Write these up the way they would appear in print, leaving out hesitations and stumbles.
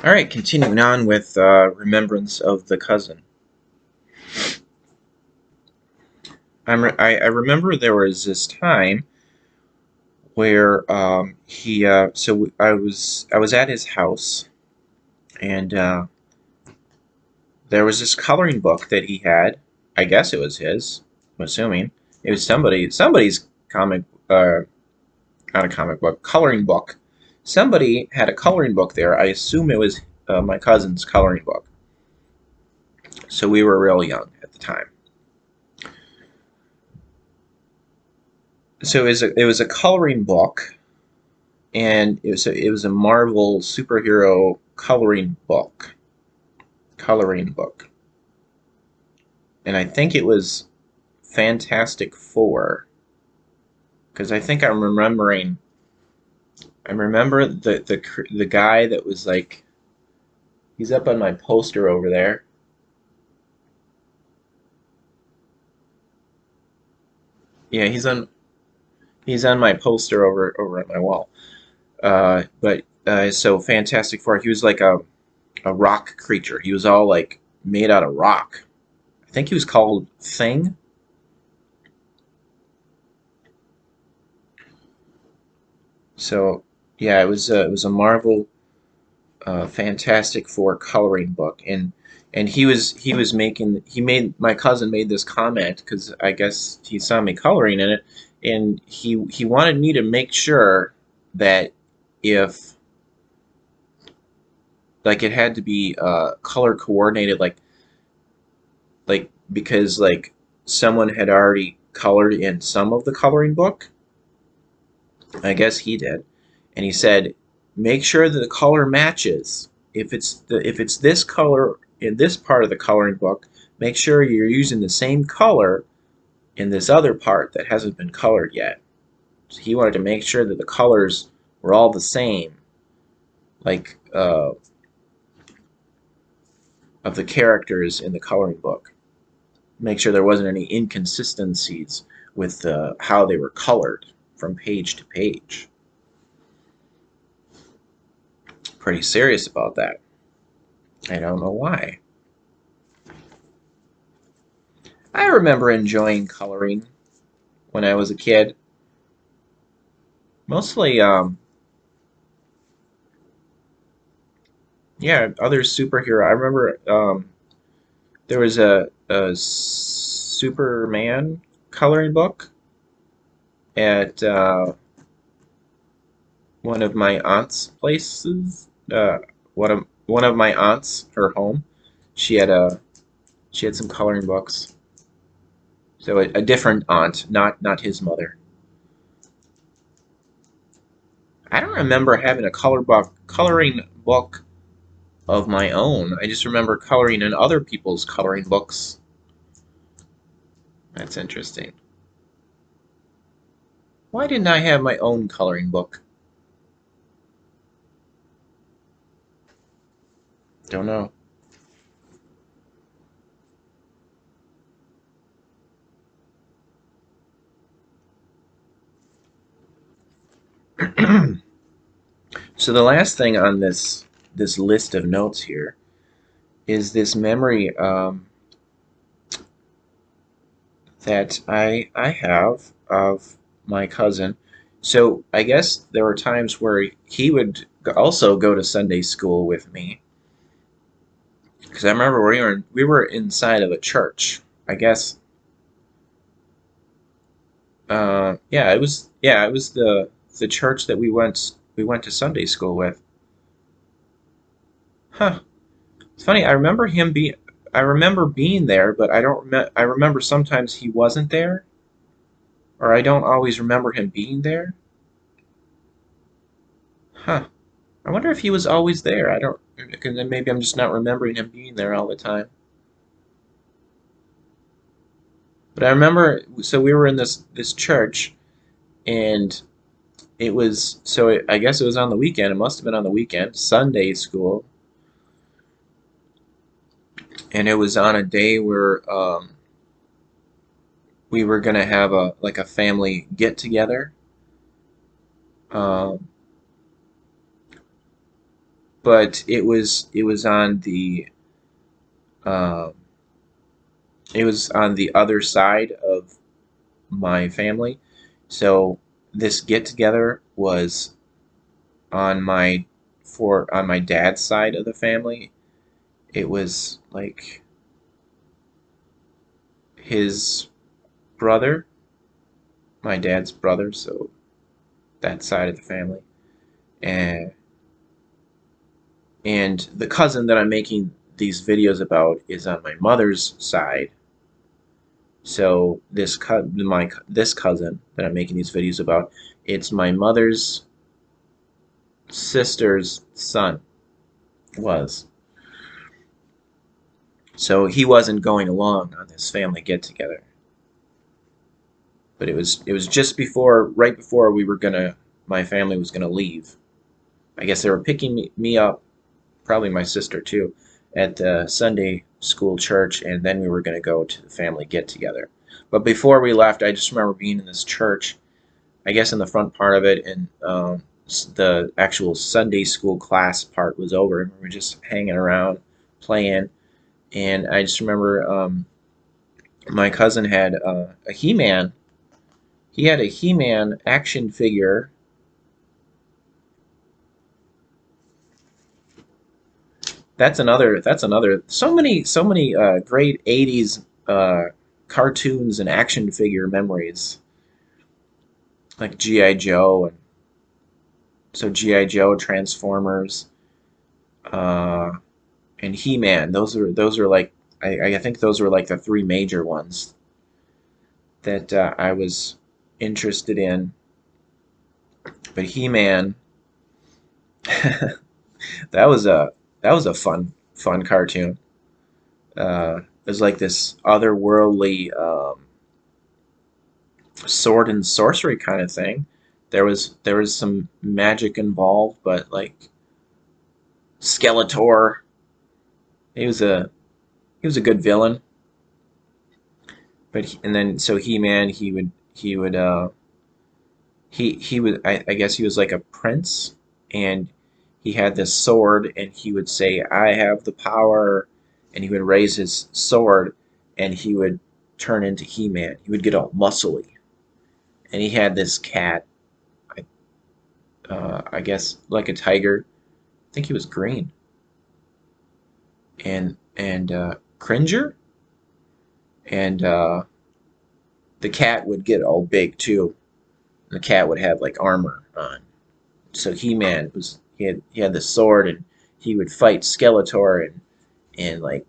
All right, continuing on with Remembrance of the Cousin. I remember there was this time where I was at his house, and there was this coloring book that he had. I guess it was his. I'm assuming it was somebody's comic, not a comic book, coloring book. Somebody had a coloring book there. I assume it was my cousin's coloring book. So we were real young at the time. So it was a coloring book, and it was a Marvel superhero coloring book, and I think it was Fantastic Four, because I think I'm remembering. I remember the guy that was like, he's up on my poster over there. Yeah, he's on my poster over at my wall. But so Fantastic Four, he was like a rock creature. He was all like made out of rock. I think he was called Thing. So yeah, it was a Marvel Fantastic Four coloring book, and he was making he made my cousin made this comment because I guess he saw me coloring in it, and he wanted me to make sure that if like it had to be color coordinated, like because like someone had already colored in some of the coloring book. I guess he did, and he said, make sure that the color matches. If it's this color in this part of the coloring book, make sure you're using the same color in this other part that hasn't been colored yet. So he wanted to make sure that the colors were all the same, like of the characters in the coloring book. Make sure there wasn't any inconsistencies with how they were colored from page to page. Pretty serious about that. I don't know why. I remember enjoying coloring when I was a kid. Mostly, yeah, other superhero. I remember there was a Superman coloring book at one of my aunt's places. One of my aunts, her home. She had a she had some coloring books. So a different aunt, not his mother. I don't remember having a coloring book of my own. I just remember coloring in other people's coloring books. That's interesting. Why didn't I have my own coloring book? Don't know. So the last thing on this list of notes here is this memory that I have of my cousin. So I guess there were times where he would also go to Sunday school with me, because I remember we were inside of a church. I guess yeah, it was the church that we went to Sunday school with. Huh. It's funny. I remember being there, but I don't I remember sometimes he wasn't there, or I don't always remember him being there. Huh. I wonder if he was always there. I don't, because then maybe I'm just not remembering him being there all the time. But I remember, so we were in this church, and it was I guess it was on the weekend. It must have been on the weekend, Sunday school, and it was on a day where we were gonna have a like a family get together. Um, but it was on the um, it was on the other side of my family. So this get together was on my on my dad's side of the family. It was like his brother, my dad's brother, so that side of the family. And and the cousin that I'm making these videos about is on my mother's side. So this cousin that I'm making these videos about, it's my mother's sister's son was. So he wasn't going along on this family get together. But it was just before right before we were gonna my family was gonna leave. I guess they were picking me up, probably my sister too, at the Sunday school church, and then we were gonna go to the family get together. But before we left, I just remember being in this church, I guess in the front part of it, and the actual Sunday school class part was over, and we were just hanging around, playing. And I just remember my cousin had a He-Man. He had a He-Man action figure. That's another. So many great '80s cartoons and action figure memories, like GI Joe, and so GI Joe, Transformers, uh, and He-Man. Those are like I think those were like the three major ones that I was interested in. But He-Man, that was a that was a fun cartoon. It was like this otherworldly sword and sorcery kind of thing. There was some magic involved, but like Skeletor, he was a he was a good villain. But and then so He-Man, he would I guess he was like a prince, and he had this sword, and he would say, "I have the power," and he would raise his sword, and he would turn into He-Man. He would get all muscly, and he had this cat. I guess like a tiger. I think he was green, and Cringer, and the cat would get all big too. The cat would have like armor on. So He-Man he had the sword, and he would fight Skeletor, and like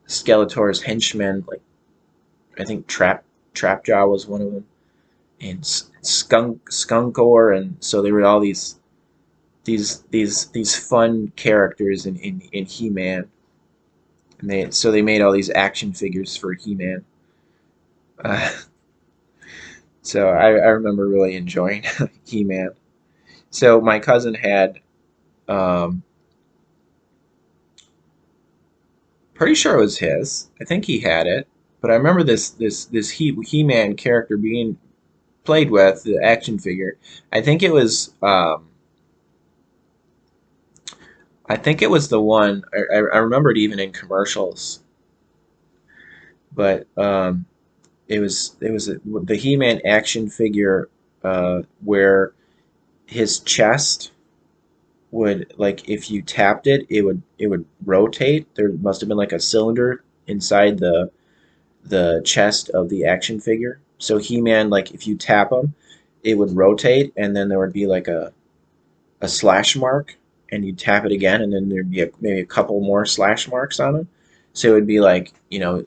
Skeletor's henchmen, like I think Trapjaw was one of them, and Skunkor, and so there were all these fun characters in He-Man, and they made all these action figures for He-Man. Uh, so I remember really enjoying He-Man. So my cousin had, um, pretty sure it was his. I think he had it, but I remember this He-Man character being played with, the action figure. I think it was I think it was the one I remember it even in commercials, but the He-Man action figure where his chest would, like, if you tapped it, it would rotate. There must have been like a cylinder inside the chest of the action figure. So He-Man, like if you tap him, it would rotate, and then there would be like a slash mark, and you tap it again, and then there'd be maybe a couple more slash marks on him. So it would be like,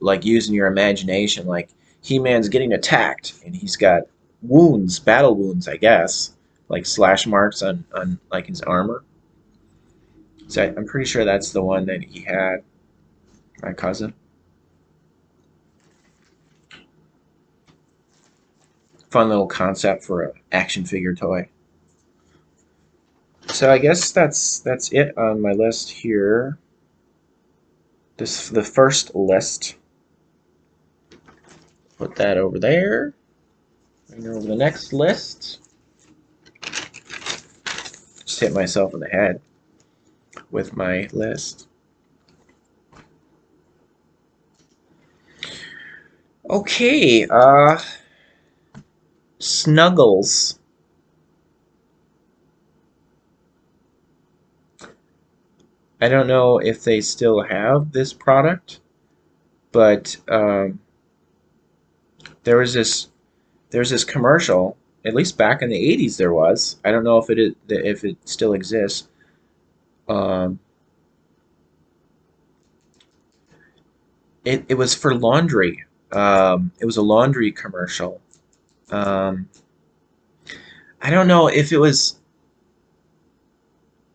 like using your imagination, like He-Man's getting attacked, and he's got wounds, battle wounds, I guess, like slash marks on like his armor. So I'm pretty sure that's the one that he had, my cousin. Fun little concept for a action figure toy. So I guess that's it on my list here. The first list. Put that over there. And over the next list. Just hit myself in the head. with my list. Okay, Snuggles. I don't know if they still have this product, but there was this there's this commercial. At least back in the '80s, there was. I don't know if it still exists. Um, it was for laundry. It was a laundry commercial. Um, I don't know if it was.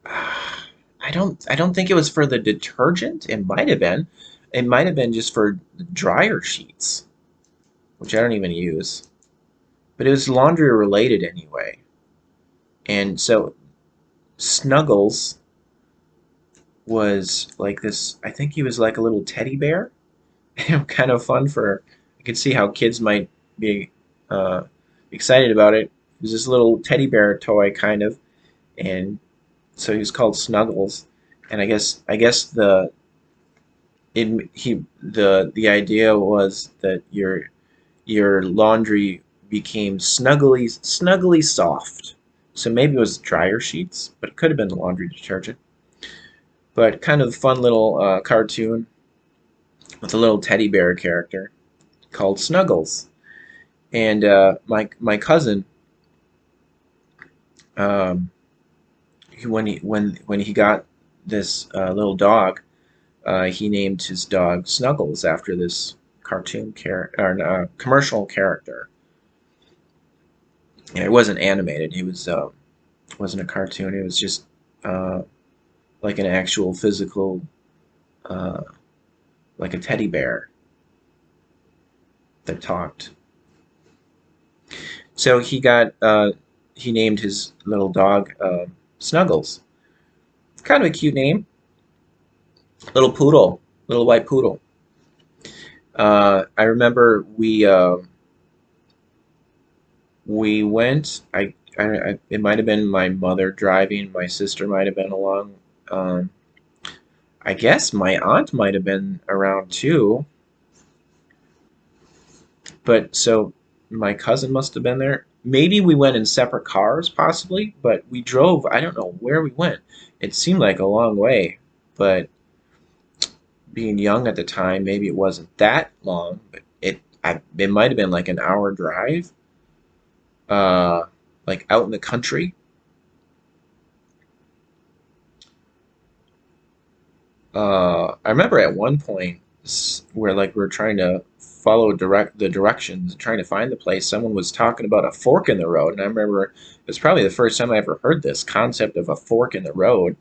I don't think it was for the detergent. It might have been. It might have been just for dryer sheets, which I don't even use. But it was laundry related anyway. And so Snuggles was like this. I think he was like a little teddy bear. Kind of fun for. I could see how kids might be uh, excited about it. It was this little teddy bear toy kind of, and so he was called Snuggles. And I guess the idea was that your laundry became snuggly soft. So maybe it was dryer sheets, but it could have been the laundry detergent. But kind of fun little cartoon with a little teddy bear character called Snuggles. And my cousin, um, when he got this little dog, he named his dog Snuggles after this cartoon character or commercial character. Yeah, it wasn't animated. Wasn't a cartoon. It was just uh, like an actual physical, uh, like a teddy bear that talked. So he named his little dog Snuggles. Kind of a cute name, little poodle, little white poodle. I remember we went. It might have been my mother driving. My sister might have been along. Um, I guess my aunt might have been around too. But so my cousin must have been there. Maybe we went in separate cars, possibly, but we drove. I don't know where we went. It seemed like a long way, but being young at the time, maybe it wasn't that long. But it might have been like an hour drive, uh, like out in the country. I remember at one point where like we were trying to follow the directions, trying to find the place. Someone was talking about a fork in the road, and I remember it was probably the first time I ever heard this concept of a fork in the road,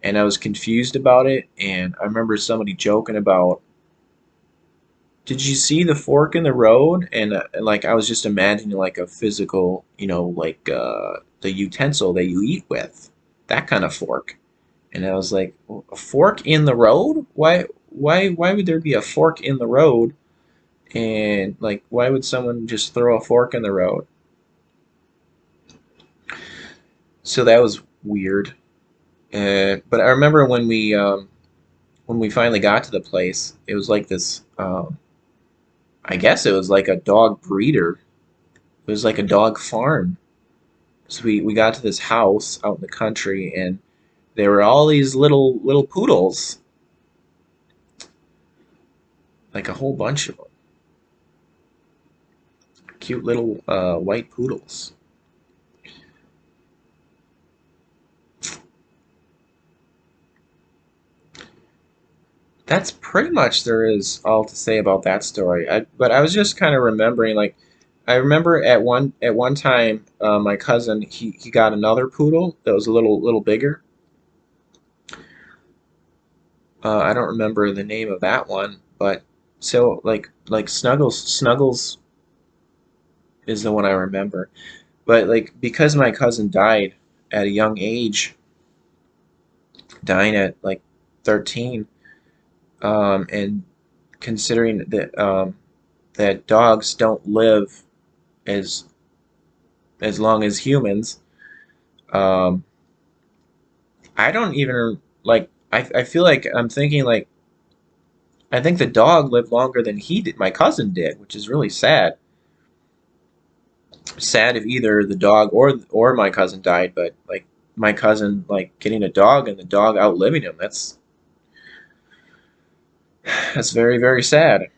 and I was confused about it. And I remember somebody joking about, "Did you see the fork in the road?" And like I was just imagining like a physical, like the utensil that you eat with, that kind of fork. And I was like, a fork in the road? Why would there be a fork in the road? And like, why would someone just throw a fork in the road? So that was weird. But I remember when we finally got to the place, it was like this. I guess it was like a dog breeder. It was like a dog farm. So we got to this house out in the country, and there were all these little poodles, like a whole bunch of them, cute little white poodles. That's pretty much there is all to say about that story. But I was just kind of remembering, like, I remember at one time, my cousin he got another poodle that was a little bigger. I don't remember the name of that one, but so like Snuggles is the one I remember. But like because my cousin died at a young age, dying at like 13, and considering that dogs don't live as long as humans. Um, I don't even. Like I feel like I'm thinking like I think the dog lived longer than he did, my cousin did, which is really sad. Sad if either the dog or my cousin died, but like my cousin like getting a dog and the dog outliving him. That's very very sad.